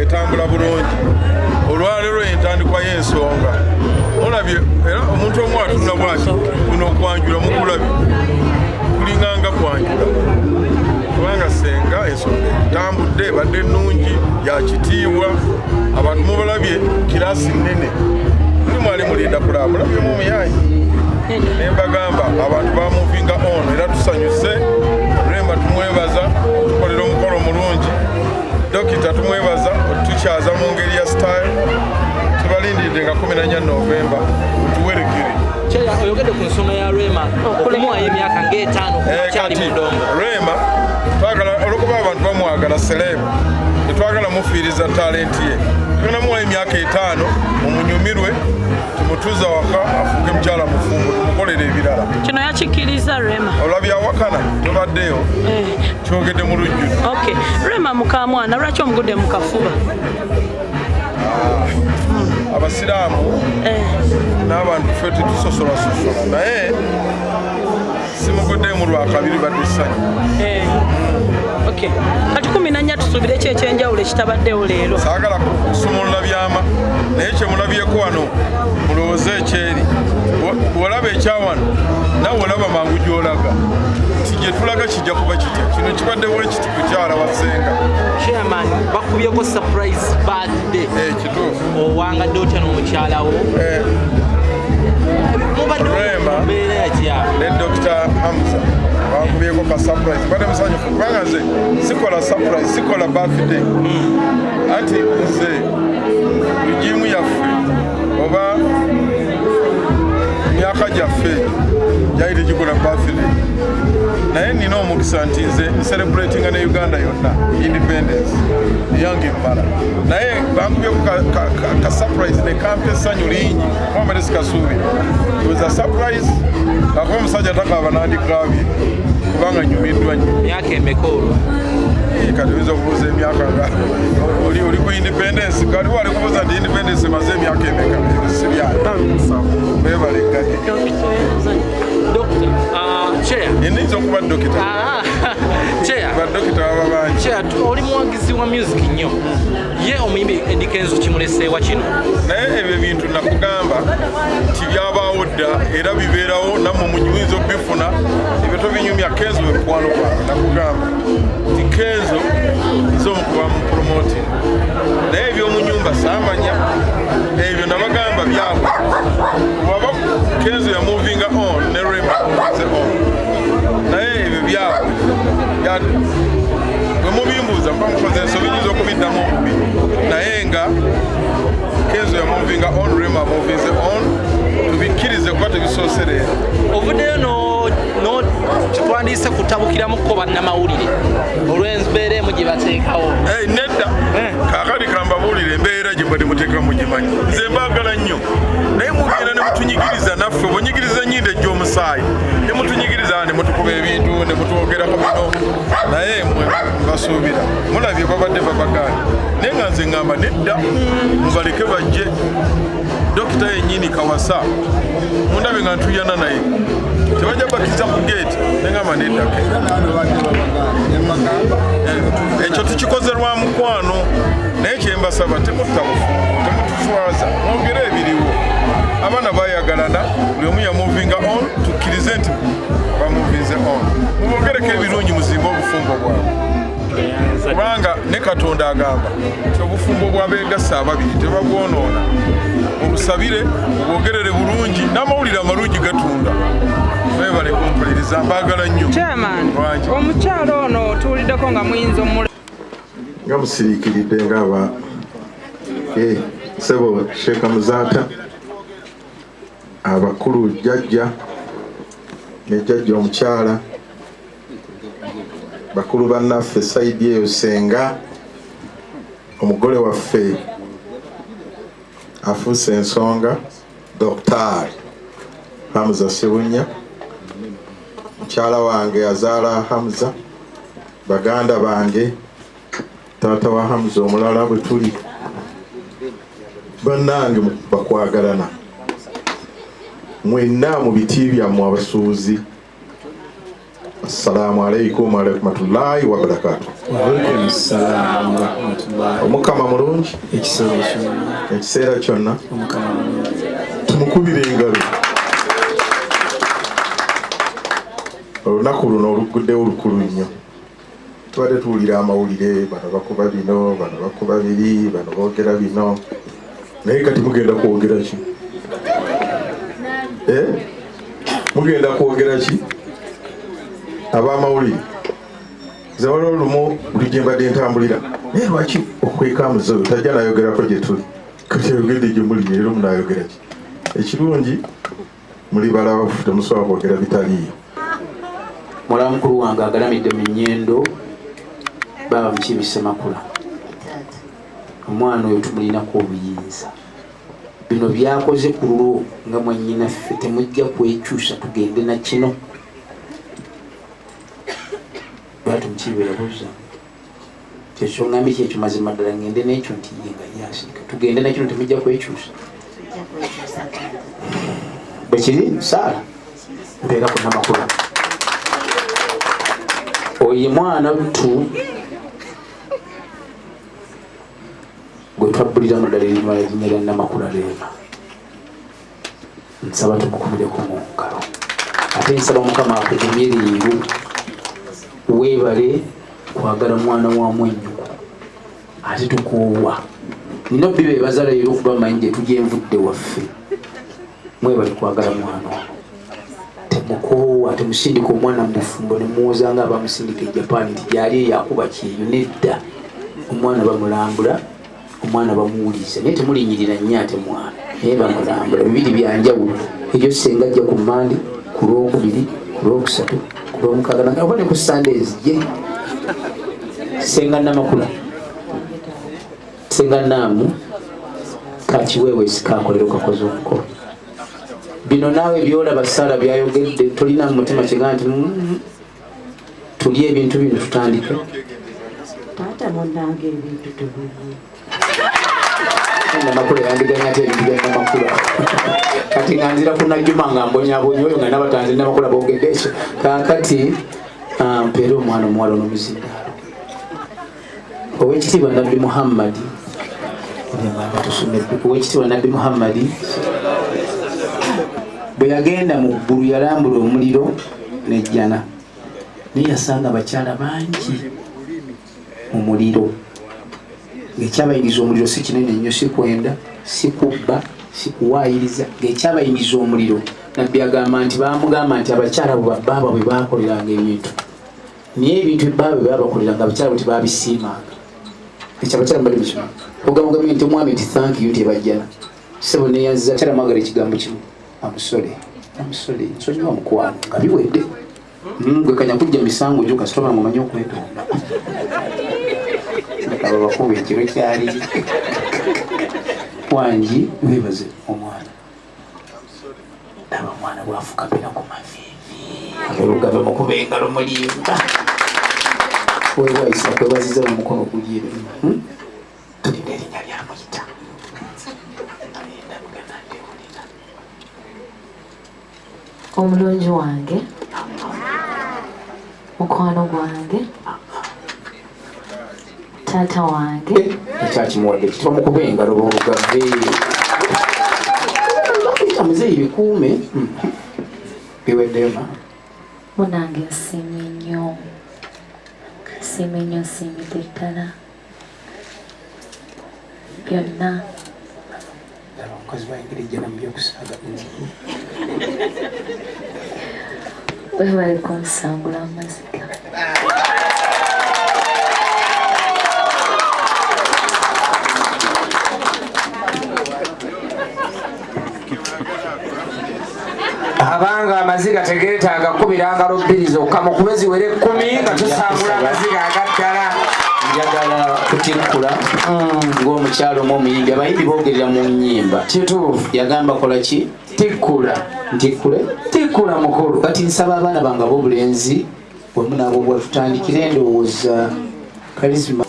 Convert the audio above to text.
etambula bulungi olwaleero entandikwa y'ensonga olabye era omuntu omu atunda bwati kuno okwanjula mukulabye kulinganga kwanjula kubanga senga ensonga etambudde ebadde ennungi yakitiibwa abantu mubalabye kirasi nnene mwali mulinda kulaba mulabyemu omuyayi nembagamba abantu bamuvinga ono era tusanyuse Rema tumwebaza tukolera omukolo mulungi dokita tumwebaza tukyaza mu ngeri ya style tubalindiridde nga 14 Novemba tuwerekere Cheya oyogedde ku nsonga ya Rema okumuwayo emyaka ng'etaano kukyali mu ddongo Rema twagala olwokuba abantu bamwagala selebu tetwagala mufiiriza talenti ye tugenda muwa emyaka 5 mumunyumirwe tumutuza waka afuge mukyala mufumbo tumukolera ebirala kino yakikkiriza Rema olabya wakana tobaddeyo kyogedde mu lujjudde okay Rema mukamwana lwaki omugudde mu kafuba abasiraamu n'abantu ffe tetusosola naye simuguddemu lwakabiri badde ssanyu okay kati 14 tusuubire ki ekyenjawulo ekitabaddewo leero saagala kusumulula byama naye kyemulabyeko wano mulowooze ekyeri bw'olaba ekyawano nawe olaba mangu gy'olaga nti gye tulaga kijja kuba kitya kino kibaddewo ekiti kukyala wasenga chairman bakubyeko surprise birthday kituufu owangadde otya n'omukyalawo Rema ne Dr. Hamza bakubyeko ka surprise bade musanyufu kubanga nze sikola surprise sikola birthday anti nze rijimu yaffe oba myaka gyaffe gyali tegikola birthday naye nina omukisa nti nze celebratinga ne Uganda yonna independence yange mbala naye bankubyeko ka surprise ne kampe essanyu lingi kwambadde sikasuubi it was a surprise kakuba omusajja takaaba nandikabye kubanga nyumiddwa nnyo myaka emeka olwo kati oyinza okubuuza emyaka nga oli ku independence kati wali kubuuza nti independence emaze emyaka emeka bebaleganye Yinza okuba dokita badokita baba bangi oli muwagizi wa music nnyo ye omuyimbi Eddy Kenzo kimuleseewa kino naye ebyo bintu nakugamba nti byabaawo dda era bibeerawo nammwe muyinza okubifuna ebyo tobinyumya Kenzo we mukwano gwange nakugamba nti Kenzo nze omukuba mu promoting naye ebyomunyumba saamanya ebyo nabagamba byabwe waba Kenzo yamovinga on ne Rema ze on naye ebyo byabwe bwe mubimbuuza mba mukoze ensobi nyinza okubiddamu obubi naye nga Kenzo yamovinga on Rema movinze on tubikkirize kuba tebisooserera ovuddeyo kitwandiise kutabukiramuko bannamawulire olw'embeera emu gye bateekawo nedda kaakati kambabuulire embeera gye mbadde muteeka mugimanyi nze mbaagala nnyo naye mugenda ne mutunyigiriza naffe bwenyigiriza nnyindo ejj'omusaayi ne mutunyigiriza ne mutukuba ebintu ne mutwogerako bino naye mwe mbasuubira mulabye babadde babagaana naye nga nze ŋŋamba nedda mubaleke bajje dokita yennyini Kawasa mundabe nga ntuyana naye tebajja bakiriza ku geeti neŋŋamba neddake ekyo tukikoze lwa mukwano naye kyembasaba temutuswaza mwogere ebiriwo abaana bayagalana buli omu yamuvinga on tukkirize nti bamuvinze on mubogereko ebirungi muzimbe obufumbo bwabwe kubanga ne Katonda agamba nti obufumbo bw'abeegasa ababiri tebabwonoona obusabire obwogerere bulungi n'amawulire amalungi gatunda bebale kumpuliriza mbaagala nnyo omukyalo ono tuwuliddeko nga muyinza nga musiriikiridde ngaaba sebo Sheikh Muzaata abakulu jjajja ne jjajja omukyala bakulu bannaffe Saidi eyo Senga omugole waffe afuuse ensonga Dr. Hamza Sebunya mukyala wange azaala Hamza baganda bange taata wa Hamza omulala bwe tuli bannange bakwagalana mwenna mu biti byammwe abasuuzi Assalamu alaikum wa rahmatullahi wa barakatuh. Wa alaikum assalam wa rahmatullahi. Omukama mulungi ekiseera kyonna tumukubire engalo. Olunaku luno oluguddewo olukulu nnyo. Tubadde tuwulira amawulire, bano bakuba bino, bano bakuba biri, bano boogera bino, naye kati mugenda kwogera ki? Mugenda kwogera ki? Ab'amawulire nze waliwo olumu buli gye mbadde ntambulira naye lwaki okweka amuze oyo tajja nayogerako gye tuli kati ayogedde gye muli leero munaayogera ki? Ekirungi muli balabafu temusobola kwogera bitaliiyo. Mulaba mukulu wange agalamidde mu nnyendo baba mukibise makula. Omwana oyo tumulinako obuyinza. Bino byakoze ku lulo nga mwannyinaffe temujja kwekyusa tugende na kino. Lwatu mukibera buza. Kyekyo ngambi kyekyo mazima ddala ngende n'ekyo nti ye nga yasirika. Tugende na kino temujja kwekyusa. Bwekiri Saara mbeera ku namakula. Oye mwana lutu gwe twabbulira mu ddala erimala erinnya lya Namakula Leema. Nsaba tumukubireko mu ngalo. Ate nsaba Mukama akugumye leero weebale kwagala mwana wa mwennyuku ate tukoowa. Nina bbi beebaza leero okuba manyi gye tugyenvudde waffe. Mwebale kwagala mwana wa temukoowa, temusindika omwana mu bufumbo ne muwoza nga abamusindika e Japan nti gyali yakuba kyeyo. Nedda, omwana bamulambula, omwana bamuwuliza naye temulinyirira nnyo ate mwana naye bamulambula. Bibiri byanjawulo ekyo senga ajja ku Mmande, ku Lwokubiri, ku Lwokusatu, ku Lwomukaaga nanga ne ku Sundays je senga Namakula, senga Naamu kakiweewe sikakolero kakoze omukolo. Bino naawe byolaba Saala byayogedde tolina mu mutima kiga nti tulye ebintu bino tutandike. Taata munange ebintu tubiye. Namakula yandiganya ate ebintu bya Namakula. Kati nga nzira ku Najjuma nga mbonyaabonye oyo nga nabatanze Namakula boogedde ekyo. Kaakati mpeera omwana omuwala n'omuzindaalo. Oweekitiibwa Nabbi Muhammad. Oweekitiibwa Nabbi Muhammad bwe yagenda mu ggulu yalambula omuliro n'ejjana naye yasanga abakyala bangi mu muliro. Ng'ekyabayingiza omuliro si kinene nnyo, si kwenda, si kubba, si kuwaayiriza. Ng'ekyabayingiza omuliro Nabbi agamba nti bamugamba nti abakyala bwe babbaaba bwe baakoleranga ebintu naye ebintu ebbaaba bwe baabakoleranga abakyala bwe tebaabisiimanga. Ekyo abakyala mbali mukimanyi. Ogamugambye nti omwami nti thank you nti ebajjana. Ssebo neeyanziza akyala mwagala ekigambo kimu. Amusole nsonyiwa mukwano nga biwedde. Gwe kanya kujja misango gyo kasita bange omanyi okwetonda. Aba bakuba ekiro kyali wangi weebaze omwana. Aba omwana bwafukamira ku maviivi agerugava mukuba engalo mulimba. Weewayisa kwebaziza omukono gulire. Tulina erinnya lyamuyita. Omulungi wange, mukwano gwange, taata wange. Ekyakimuwadde kitwa mukuba engalo boogave. Muzeeyi bikuume. Biweddeyo ma. Munange nsiimye nnyo. Nsiimidde ddala. Byonna. Omukazi bayingira ejjana mu byokusaaga. Weebale kunsangula amaziga. Abanga amaziga tegeetaaga kubira ngalo bbiri zokka mukube ziwere 10 nga tusangula amaziga agaddala. Njagala kutikkula ng'omukyalo omuyimbi abayimbi boogerera mu nnyimba. Kituufu. Yagamba kola ki? Tikkula. Ntikkule? Tikkula mukulu. Kati nsaba abaana bange ab'obulenzi bwe munaabo bwe tutandikire ndowooza karizima.